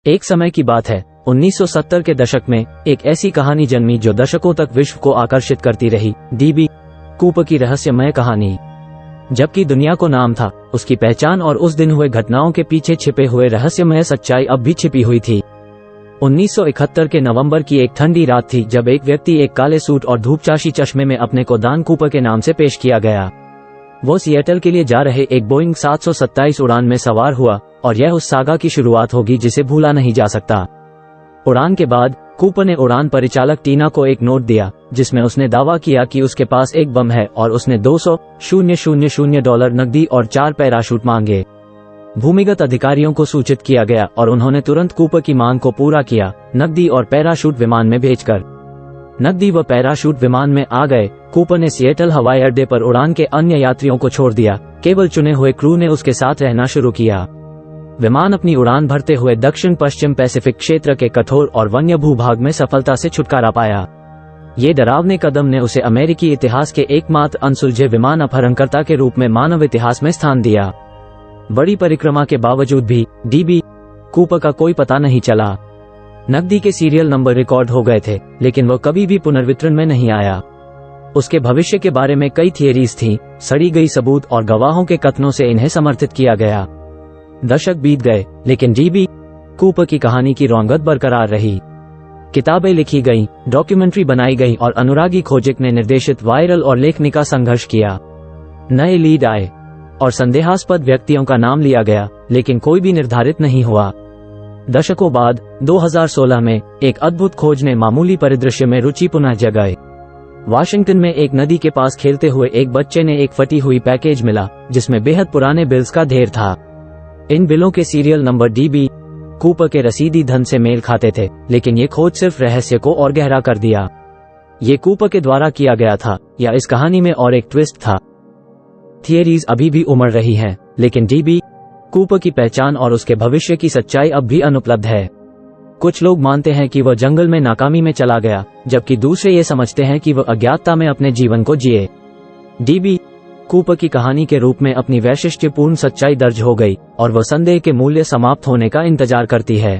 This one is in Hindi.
एक समय की बात है, 1970 के दशक में एक ऐसी कहानी जन्मी जो दशकों तक विश्व को आकर्षित करती रही, डीबी कूपर की रहस्यमय कहानी। जबकि दुनिया को नाम था, उसकी पहचान और उस दिन हुए घटनाओं के पीछे छिपे हुए रहस्यमय सच्चाई अब भी छिपी हुई थी। 1971 के नवंबर की एक ठंडी रात थी जब एक व्यक्ति एक काले सूट और धूपचाशी चश्मे में अपने को दान कूपर के नाम से पेश किया गया। वो सिएटल के लिए जा रहे एक बोइंग 727 उड़ान में सवार हुआ और यह उस सागा की शुरुआत होगी जिसे भूला नहीं जा सकता। उड़ान के बाद कूपर ने उड़ान परिचालक टीना को एक नोट दिया जिसमें उसने दावा किया कि उसके पास एक बम है और उसने $200,000 नकदी और 4 पैराशूट मांगे। भूमिगत अधिकारियों को सूचित किया गया और उन्होंने तुरंत कूपर की मांग को पूरा किया, नकदी और पैराशूट विमान में भेजकर। नकदी व पैराशूट विमान में आ गए। कूपर ने सिएटल हवाई अड्डे पर उड़ान के अन्य यात्रियों को छोड़ दिया, केवल चुने हुए क्रू ने उसके साथ रहना शुरू किया। विमान अपनी उड़ान भरते हुए दक्षिण पश्चिम पैसिफिक क्षेत्र के कठोर और वन्य भूभाग में सफलता से छुटकारा पाया। ये डरावने कदम ने उसे अमेरिकी इतिहास के एकमात्र अनसुलझे विमान अपहरणकर्ता के रूप में मानव इतिहास में स्थान दिया। बड़ी परिक्रमा के बावजूद भी डीबी कूपर का कोई पता नहीं चला। नकदी के सीरियल नंबर रिकॉर्ड हो गए थे, लेकिन वह कभी भी पुनर्वितरण में नहीं आया। उसके भविष्य के बारे में कई थियरीज थीं, सड़ी गई सबूत और गवाहों के कथनों से इन्हें समर्थित किया गया। दशक बीत गए, लेकिन डीबी कूपर की कहानी की रौनक बरकरार रही। किताबें लिखी गईं, डॉक्यूमेंट्री बनाई गई और अनुरागी खोजिक ने निर्देशित वायरल और लेखनी का संघर्ष किया। नए लीड आए और संदेहास्पद व्यक्तियों का नाम लिया गया, लेकिन कोई भी निर्धारित नहीं हुआ। दशकों बाद 2016 में एक अद्भुत खोज ने मामूली परिदृश्य में रुचि पुनः जगाई। वाशिंगटन में एक नदी के पास खेलते हुए एक बच्चे ने एक फटी हुई पैकेज मिला जिसमें बेहद पुराने बिल्स का ढेर था। इन बिलों के सीरियल नंबर डीबी कूपर के रसीदी धन से मेल खाते थे, लेकिन ये खोज सिर्फ रहस्य को और गहरा कर दिया। ये कूपर के द्वारा किया गया था या इस कहानी में और एक ट्विस्ट था। थियरीज अभी भी उमड़ रही हैं, लेकिन डीबी कूपर की पहचान और उसके भविष्य की सच्चाई अब भी अनुपलब्ध है। कुछ लोग मानते हैं कि वह जंगल में नाकामी में चला गया, जबकि दूसरे ये समझते हैं कि वह अज्ञातता में अपने जीवन को जिए। डीबी कूपर की कहानी के रूप में अपनी वैशिष्ट्यपूर्ण सच्चाई दर्ज हो गई और वह संदेह के मूल्य समाप्त होने का इंतजार करती है।